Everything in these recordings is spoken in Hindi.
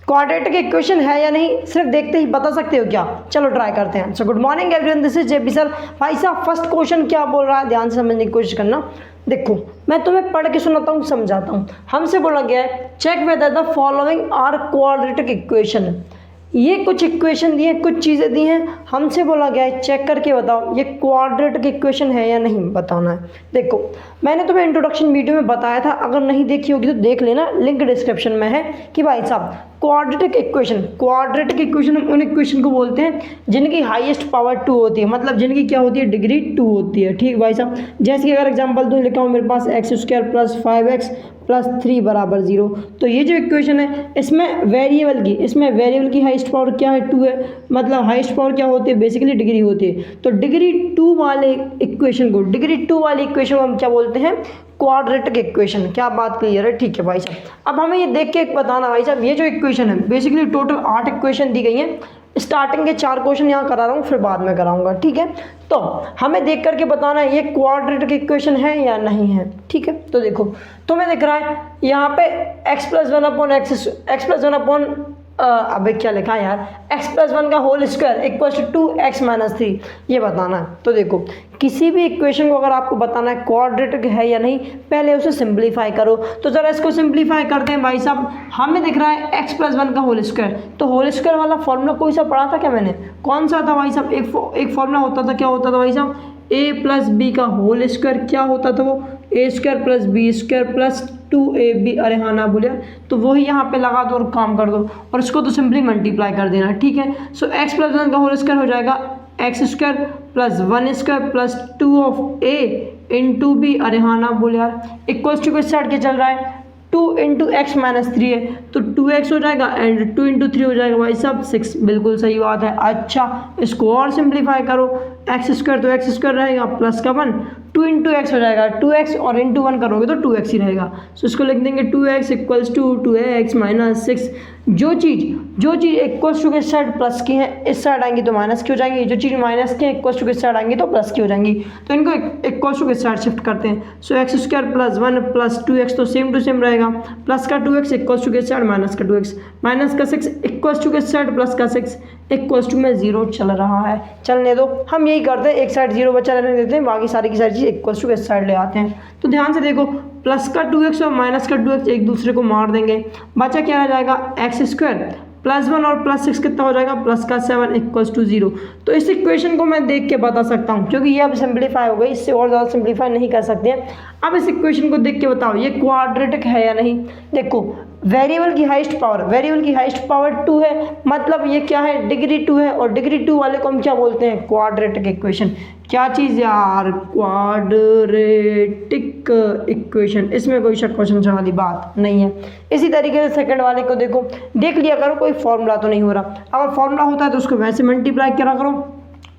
क्वाड्रेटिक इक्वेशन है या नहीं सिर्फ देखते ही बता सकते हो क्या? चलो ट्राई करते हैं। So good morning everyone, this is JP sir. भाई साहब फर्स्ट क्वेश्चन क्या बोल रहा है ध्यान से समझने की कोशिश करना। देखो मैं तुम्हें पढ़ के सुनाता हूँ, समझाता हूँ। हमसे बोला गया है check whether the following are quadratic equation. ये कुछ इक्वेशन दी है, कुछ चीज़ें दी हैं, हमसे बोला गया है चेक करके बताओ ये क्वाड्रेटिक इक्वेशन है या नहीं, बताना है। देखो मैंने तुम्हें इंट्रोडक्शन वीडियो में बताया था, अगर नहीं देखी होगी तो देख लेना, लिंक डिस्क्रिप्शन में है कि भाई साहब क्वाड्रेटिक इक्वेशन हम उन इक्वेशन को बोलते हैं जिनकी हाईएस्ट पावर 2 होती है, मतलब जिनकी क्या होती है, डिग्री 2 होती है। ठीक भाई साहब, जैसे कि अगर एग्जांपल दूँ, लिखा हूँ मेरे पास x² + 5x + 3 = 0। तो ये जो इक्वेशन है इसमें वेरिएबल की हाईएस्ट पावर क्या है, 2 है। मतलब हाईएस्ट पावर क्या होती है, बेसिकली डिग्री होती है। तो डिग्री 2 वाले इक्वेशन को हम क्या बोलते हैं, क्वाड्रेटिक इक्वेशन। क्या बात क्लियर है? ठीक है भाई साहब। अब हमें ये देख के बताना भाई साहब, ये जो इक्वेशन है बेसिकली टोटल 8 इक्वेशन दी गई हैं। स्टार्टिंग के 4 क्वेश्चन यहाँ करा रहा हूँ, फिर बाद में कराऊंगा। ठीक है, तो हमें देख करके बताना है ये क्वाड्रेटिक इक्वेशन है या नहीं है। ठीक है, तो देखो तुम्हें दिख रहा है यहाँ पे x + 1/(x) अबे क्या लिखा है यार, x + 1 का होल स्क्वायर = 2x - 3, ये बताना है। तो देखो किसी भी इक्वेशन को अगर आपको बताना है क्वाड्रेटिक है या नहीं, पहले उसे सिंप्लीफाई करो। तो ज़रा इसको सिंप्लीफाई करते हैं भाई साहब। हमें दिख रहा है x + 1 का होल स्क्वायर, तो होल स्क्वायर वाला फॉर्मूला कोई सा पढ़ा था क्या मैंने? कौन सा था भाई साहब? एक फॉर्मूला होता था, क्या होता था भाई साहब, a + b का होल स्क्वायर। क्या होता था वो? a² + b² + 2ab। अरे हाँ ना बोलिए, तो वही यहाँ पे लगा दो और काम कर दो, और इसको तो सिंपली मल्टीप्लाई कर देना। ठीक है, सो x + 1 का होल स्क्वायर हो जाएगा x² + 1² + 2a × b। अरे हाँ ना बोले यार, इक्वल्स टू के साइड के चल रहा है 2 × x - 3 है, तो 2x हो जाएगा एंड 2 × 3 हो जाएगा भाई साहब 6। बिल्कुल सही बात है। अच्छा इसको और सिंप्लीफाई करो, x² तो x² रहेगा प्लस का 1, 2 × x हो जाएगा 2x, और इंटू 1 करोगे तो 2x ही रहेगा। सो इसको लिख देंगे 2x = 2x - 6। जो चीज़ इक्वल्स टू के साइड प्लस की है इस साइड आएंगी तो माइनस की हो जाएंगी, जो चीज़ माइनस की इक्वल्स टू के साइड आएंगी तो प्लस की हो जाएंगी। तो इनको इक्वल्स टू के साइड शिफ्ट करते हैं। सो x² + 1 + 2x तो सेम टू सेम रहेगा, प्लस का 2x इक्वल्स टू के साइड माइनस का 2x, माइनस का 6 इक्वल्स टू के साइड प्लस का 6 इक्वल्स टू में 0 चल रहा है। चलने दो, हम यही करते हैं, एक साइड 0 बचा रहने देते हैं, बाकी सारी की सारी चीज़ इक्वल्स टू के साइड ले आते हैं। तो ध्यान से देखो, प्लस का 2x और माइनस का 2x एक दूसरे को मार देंगे, बचा क्या रह जाएगा, x² + 1 और +6 कितना हो जाएगा, प्लस का 7 = 0। तो इस इक्वेशन को मैं देख के बता सकता हूँ, क्योंकि ये अब सिंप्लीफाई हो गई, इससे और ज़्यादा सिंप्लीफाई नहीं कर सकते हैं। अब इस इक्वेशन को देख के बताओ ये क्वाड्रेटिक है या नहीं। देखो वेरिएबल की हाईएस्ट पावर 2 है, मतलब ये क्या है, डिग्री 2 है, और डिग्री 2 वाले को हम क्या बोलते हैं, क्वाड्रेटिक इक्वेशन। क्या चीज़ यार, क्वाड्रेटिक इक्वेशन, इसमें कोई शक क्वेश्चन वाली बात नहीं है। इसी तरीके से सेकंड वाले को देखो, देख लिया करो कोई फॉर्मूला तो नहीं हो रहा। अगर फॉर्मूला होता है तो उसको वैसे मल्टीप्लाई करा करो,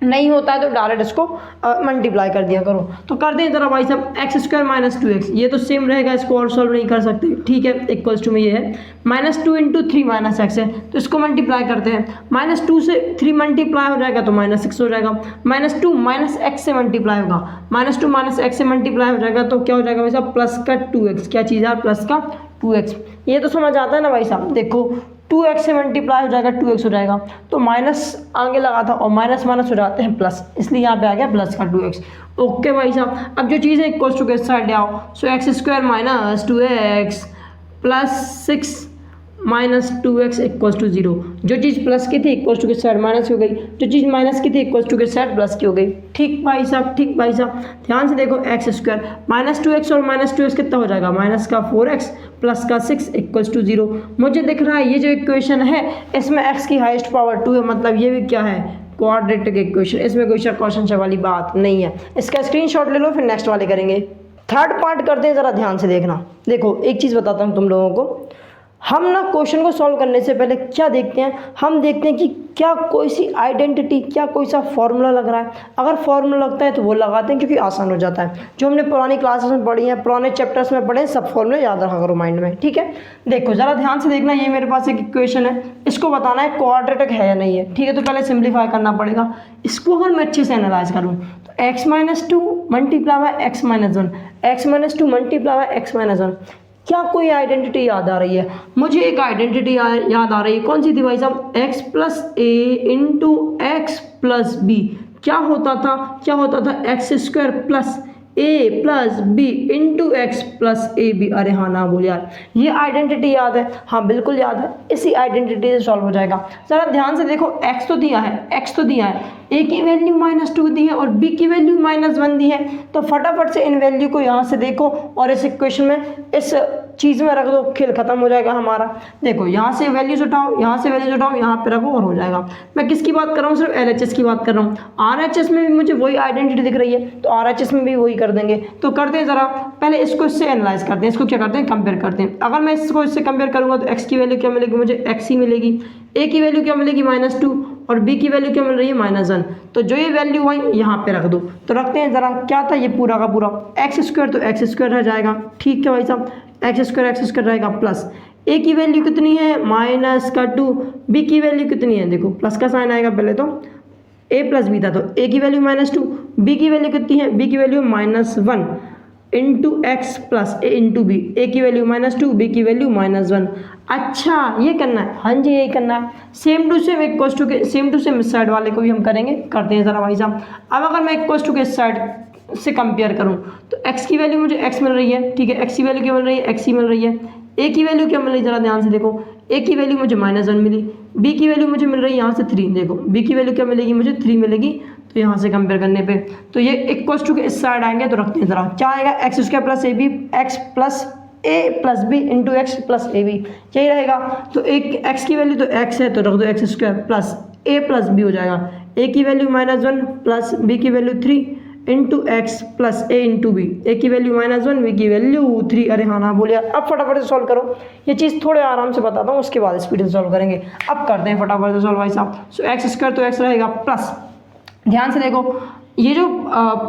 नहीं होता है तो डायरेक्ट इसको मल्टीप्लाई कर दिया करो। तो कर दें जरा भाई साहब, x² - 2x, ये तो सेम रहेगा, इसको और सॉल्व नहीं कर सकते। ठीक है, इक्वल्स टू में ये है -2 × 3 - x है, तो इसको मल्टीप्लाई करते हैं। -2 से 3 मल्टीप्लाई हो जाएगा तो -6 हो जाएगा, -2 - x से मल्टीप्लाई होगा, -2 - x से मल्टीप्लाई हो जाएगा तो क्या हो जाएगा भाई साहब, प्लस का 2x। क्या चीज़ है, प्लस का 2x। ये तो समझ आता है ना भाई साहब। देखो 2x से मल्टीप्लाई हो जाएगा 2x हो जाएगा, तो माइनस आगे लगा था और माइनस हो जाते हैं प्लस, इसलिए यहाँ पे आ गया प्लस का 2x। ओके भाई साहब, अब जो चीज़ है इक्वल्स टू के साइड ले आओ। सो x² - 2x + 6 - 2x = 0। जो चीज़ प्लस की थी इक्वल्स टू के साइड माइनस हो गई, जो चीज़ माइनस की थी इक्वल्स टू के साइड प्लस की हो गई। ठीक भाई साहब, ठीक भाई साहब, ध्यान से देखो, x² -2x और -2x कितना हो जाएगा, माइनस का 4x प्लस का 6 = 0। मुझे दिख रहा है ये जो इक्वेशन है इसमें x की हाईएस्ट पावर 2 है, मतलब ये भी क्या है, क्वाड्रेटिक इक्वेशन। इसमें कोई शक क्वेश्चन वाली बात नहीं है। इसका स्क्रीनशॉट ले लो, फिर नेक्स्ट वाले करेंगे। थर्ड पार्ट करते हैं, ज़रा ध्यान से देखना। देखो एक चीज़ बताता हूँ तुम लोगों को, हम ना क्वेश्चन को सॉल्व करने से पहले क्या देखते हैं, हम देखते हैं कि क्या कोई सी आइडेंटिटी, क्या कोई सा फॉर्मूला लग रहा है। अगर फॉर्मूला लगता है तो वो लगाते हैं, क्योंकि आसान हो जाता है। जो हमने पुरानी क्लासेस में पढ़ी है, पुराने चैप्टर्स में पढ़े, सब फॉर्मूले याद रखा करो माइंड में। ठीक है, देखो ज़रा ध्यान से देखना, ये मेरे पास एक इक्वेशन है, इसको बताना है क्वाड्रेटिक है या नहीं है। ठीक है, तो पहले सिंप्लीफाई करना पड़ेगा। इसको अगर मैं अच्छे से एनालाइज करूँ तो x - 2 × x - 1, x - 2 × x - 1, क्या कोई आइडेंटिटी याद आ रही है? मुझे एक आइडेंटिटी याद आ रही है, कौन सी थी भाई साहब? x plus a into x plus b. क्या होता था x square plus a plus b into x plus a b. अरे हाँ ना बोल यार, ये आइडेंटिटी याद है? हाँ बिल्कुल याद है, इसी आइडेंटिटी से सॉल्व हो जाएगा। ज़रा ध्यान से देखो, x तो दिया है, a की वैल्यू -2 दी है और b की वैल्यू -1 दी है। तो फटाफट से इन वैल्यू को यहाँ से देखो और इस इक्वेशन में इस चीज़ में रख दो, खेल खत्म हो जाएगा हमारा। देखो यहाँ से वैल्यूज उठाओ, यहाँ पे रखो और हो जाएगा। मैं किसकी बात कर रहा हूँ? सिर्फ LHS की बात कर रहा हूँ। RHS में भी मुझे वही आइडेंटिटी दिख रही है, तो RHS में भी वही कर देंगे। तो करते हैं ज़रा पहले इसको इससे एनालाइज करते हैं, इसको क्या करते हैं, कंपेयर करते हैं। अगर मैं इसको इससे कंपेयर करूँगा तो x की वैल्यू क्या मिलेगी मुझे? x ही मिलेगी। a की वैल्यू क्या मिलेगी? -2 और b की वैल्यू क्या मिल रही है? -1। तो जो ये वैल्यू आई यहाँ पे रख दो। तो रखते हैं ज़रा, क्या था ये पूरा का पूरा एक्स स्क्वायर, तो एक्स स्क्वायर रह जाएगा। ठीक है भाई साहब, एक्स स्क्वायर रहेगा प्लस a की वैल्यू कितनी है? -2। b की वैल्यू कितनी है? देखो प्लस का साइन आएगा, पहले तो a प्लस b था तो a की वैल्यू -2, b की वैल्यू कितनी है? b की value -1 into x plus a into B. ए की वैल्यू -2, बी की वैल्यू -1। अच्छा ये करना है? हाँ जी यही करना है। सेम टू सेम एक कोष्टक के सेम टू सेम इस साइड वाले को भी हम करेंगे, करते हैं ज़रा भाई साहब। अब अगर मैं एक कोष्टक के इस साइड से कंपेयर करूं तो x की वैल्यू मुझे x मिल रही है, ठीक है, x की वैल्यू क्या मिल रही है? x ही मिल रही है। a की वैल्यू क्या मिल रही है? ज़रा ध्यान से देखो, a की वैल्यू मुझे -1 मिली, b की वैल्यू मुझे मिल रही है यहाँ से 3। देखो b की वैल्यू क्या मिलेगी मुझे? 3 मिलेगी। तो यहाँ से कंपेयर करने पे तो ये इक्वल्स टू के इस साइड आएंगे, तो रखते हैं ज़रा, क्या आएगा? X square plus a b, x plus a plus b into x plus a b, यही रहेगा। तो एक एक्स की वैल्यू तो एक्स है, तो रख दो x square plus a plus B हो जाएगा। ए की वैल्यू -1 प्लस बी की value 3 into x plus a into B. ए की वैल्यू -1, बी की वैल्यू 3। अरे हाँ ना बोलिए। अब फटाफट से सॉल्व करो, ये चीज़ थोड़े आराम से बताता हूँ, उसके बाद स्पीड से सॉल्व करेंगे। अब करते हैं फटाफट से सॉल्व भाई साहब। सो एक्स स्क्वायर तो एक्स रहेगा प्लस, ध्यान से देखो ये जो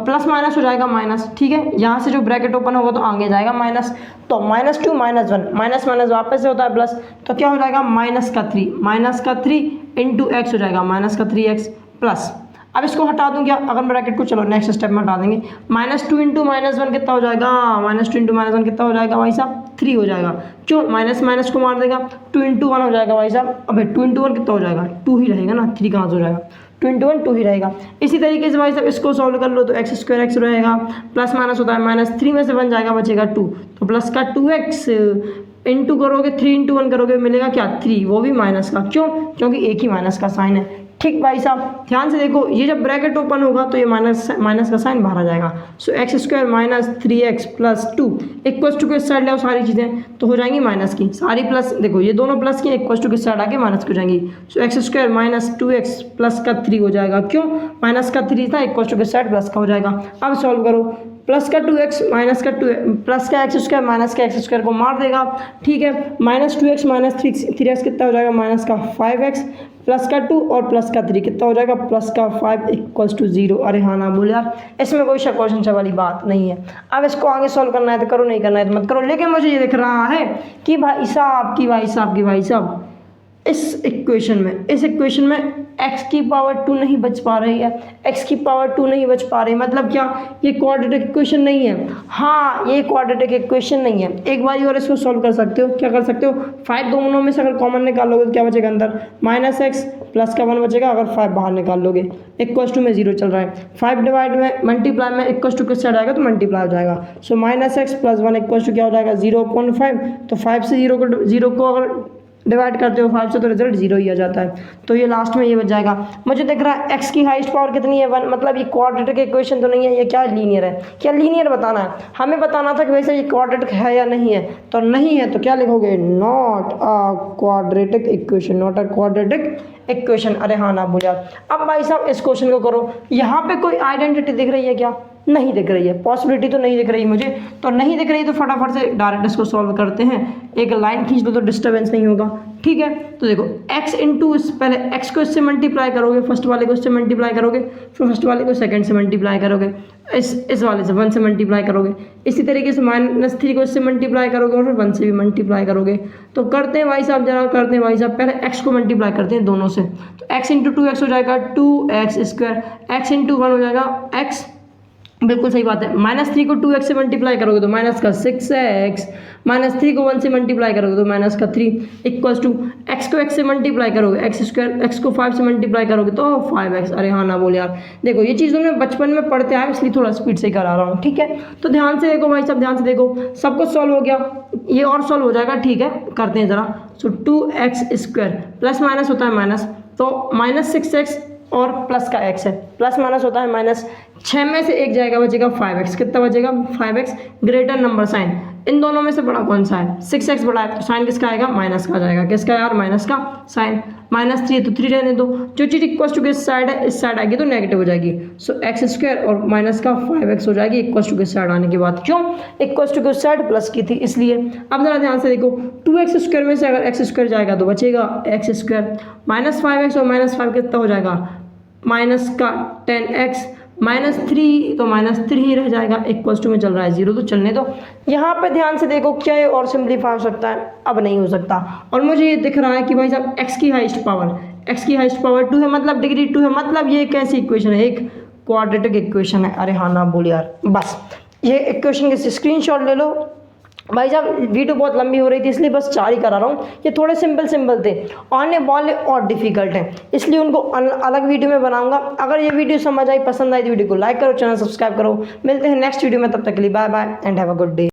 प्लस माइनस हो जाएगा माइनस, ठीक है, यहाँ से जो ब्रैकेट ओपन होगा तो आगे जाएगा माइनस, तो -2 -1 माइनस माइनस वापस से होता है प्लस, तो क्या हो जाएगा? -3 इंटू एक्स हो जाएगा, -3x प्लस। अब इसको हटा दूं क्या? अगर ब्रैकेट को, चलो नेक्स्ट स्टेप में हटा देंगे। -2 इंटू -1 कितना हो जाएगा? -2 इंटू -1 कितना हो जाएगा भाई साहब? 3 हो जाएगा। क्यों? माइनस माइनस को मार देगा, 2 इंटू 1 हो जाएगा भाई साहब। अबे 2 इंटू 1 कितना हो जाएगा? 2 ही रहेगा ना, 3 कहाँ से हो जाएगा? 2 इंटू 1 2 ही रहेगा। इसी तरीके से भाई साहब इसको सॉल्व कर लो तो एक्स स्क्वायर एक्स रहेगा, प्लस माइनस होता है -3 में से 1 जाएगा, बचेगा 2, तो प्लस का 2x इंटू करोगे 3 इंटू 1 करोगे मिलेगा क्या? 3, वो भी माइनस का। क्यों? क्योंकि एक ही माइनस का साइन है। ठीक भाई साहब, ध्यान से देखो, ये जब ब्रैकेट ओपन होगा तो ये माइनस का साइन बाहर आ जाएगा। So x square -3x plus 2 equals two के साइड ले सारी चीज़ें तो हो जाएंगी माइनस की, सारी प्लस, देखो ये दोनों प्लस की, इक्वल्स टू के साइड आके माइनस की हो जाएंगी। सो एक्स स्क्वायर -2x प्लस का 3 हो जाएगा। क्यों? माइनस का 3 था, इक्वल्स टू के साइड प्लस का हो जाएगा। अब सॉल्व करो, प्लस का 2x माइनस का 2 प्लस का एक्स स्क्वायर माइनस का एक्स स्क्वायर को मार देगा, ठीक है, -2x माइनस 3x कितना हो जाएगा? माइनस का 5x प्लस का 2 और प्लस का 3 कितना हो जाएगा? प्लस का 5 इक्वल्स टू 0। अरे हाँ ना बोल यार, इसमें कोई क्वेश्चन वाली बात नहीं है। अब इसको आगे सॉल्व करना है तो करो, नहीं करना है तो मत करो। लेकिन मुझे ये दिख रहा है कि भाई साहब इस इक्वेशन में x की पावर 2 नहीं बच पा रही है, x की पावर 2 नहीं बच पा रही, मतलब क्या? ये क्वाड्रेटिक इक्वेशन नहीं है। हाँ, ये क्वाड्रेटिक इक्वेशन नहीं है। एक बार और इसको सॉल्व कर सकते हो। क्या कर सकते हो? 5 दोनों में से अगर कॉमन निकालोगे तो क्या बचेगा अंदर? -x प्लस का 1 बचेगा। अगर 5 बाहर निकाल लोगे, इक्वल्स टू में 0 चल रहा है, 5 डिवाइड में मल्टीप्लाई में इक्वल्स टू किस साइड आएगा? तो मल्टीप्लाई हो जाएगा। सो -x प्लस 1 इक्वल्स टू क्या हो जाएगा? 0.5। तो 5 से 0 को अगर डिवाइड करते हो 5 से तो रिजल्ट 0 ही आ जाता है। तो ये लास्ट में ये बच जाएगा। मुझे दिख रहा है x की हाईएस्ट पावर कितनी है? 1, मतलब ये क्वाड्रेटिक इक्वेशन तो नहीं है, ये क्या लीनियर है? क्या लीनियर बताना है हमें, बताना था कि वैसे ये क्वाड्रेटिक है या नहीं है। तो नहीं है तो क्या लिखोगे? Not a quadratic equation. अरे हाँ ना बोलिए। अब भाई साहब इस क्वेश्चन को करो, यहाँ पे कोई आइडेंटिटी दिख रही है क्या? नहीं दिख रही है, पॉसिबिलिटी तो नहीं दिख रही मुझे, तो नहीं दिख रही तो फटाफट से डायरेक्ट इसको सॉल्व करते हैं। एक लाइन खींच दो तो डिस्टर्बेंस नहीं होगा, ठीक है। तो देखो x इंटू पहले x को इससे मल्टीप्लाई करोगे, फर्स्ट वाले को इससे मल्टीप्लाई करोगे, फिर फर्स्ट वाले को सेकंड से मल्टीप्लाई करोगे, इस वाले से 1 से मल्टीप्लाई करोगे, इसी तरीके से -3 को इससे मल्टीप्लाई करोगे और फिर 1 से भी मल्टीप्लाई करोगे। तो करते हैं भाई साहब, जरा करते हैं भाई साहब, पहले x को मल्टीप्लाई करते हैं दोनों से। तो x इंटू 2x हो जाएगा 2x स्क्वायर, x इंटू 1 हो जाएगा x बिल्कुल सही बात है। -3 को 2x से मल्टीप्लाई करोगे तो माइनस का 6x, -3 को 1 से मल्टीप्लाई करोगे तो माइनस का 3 इक्वल्स टू x को x से मल्टीप्लाई करोगे x स्क्वायर, x को 5 से मल्टीप्लाई करोगे तो 5x। अरे हाँ ना बोल यार, देखो ये चीज़ मैं बचपन में पढ़ते आए इसलिए थोड़ा स्पीड से करा रहा हूँ, ठीक है। तो ध्यान से देखो भाई साहब, ध्यान से देखो, सब कुछ सॉल्व हो गया, ये और सॉल्व हो जाएगा, ठीक है, करते हैं ज़रा। सो 2x स्क्वायर प्लस माइनस होता है माइनस, तो -6x और प्लस का x है, प्लस माइनस होता है माइनस, 6 में से एक जाएगा, बचेगा 5x। कितना बचेगा? 5x। ग्रेटर नंबर साइन, इन दोनों में से बड़ा कौन सा है? 6x बड़ा है, तो साइन किसका आएगा? माइनस का आ जाएगा। किसका यार? माइनस का साइन। -3 तो 3 रहने दो, जो चीज़ इक्वल टू किस साइड है, इस साइड आएगी तो नेगेटिव हो जाएगी। सो x स्क्वायर और माइनस का 5x हो जाएगी इक्वल टू किस साइड आने के बाद। क्यों? इक्वल टू किस साइड प्लस की थी इसलिए। अब जरा ध्यान से देखो, 2x स्क्वायर में से अगर x स्क्वायर जाएगा तो बचेगा x स्क्वायर, -5x और -5 कितना हो जाएगा? माइनस का 10x, -3 तो -3 ही रह जाएगा, इक्वल्स टू में चल रहा है 0 तो चलने दो। यहाँ पे ध्यान से देखो, क्या ये और सिंपलीफाई हो सकता है? अब नहीं हो सकता। और मुझे ये दिख रहा है कि भाई साहब x की हाईएस्ट पावर 2 है, मतलब डिग्री 2 है, मतलब ये एक ऐसी इक्वेशन है, एक क्वाड्रेटिक इक्वेशन है। अरे हाँ ना बोल यार, बस ये इक्वेशन के स्क्रीनशॉट ले लो भाई साहब। वीडियो बहुत लंबी हो रही थी इसलिए बस 4 ही करा रहा हूँ, ये थोड़े सिंपल थे, आने वाले और डिफिकल्ट हैं, इसलिए उनको अलग वीडियो में बनाऊंगा। अगर ये वीडियो समझ आई, पसंद आई तो वीडियो को लाइक करो, चैनल सब्सक्राइब करो। मिलते हैं नेक्स्ट वीडियो में, तब तक के लिए bye bye and have a good day.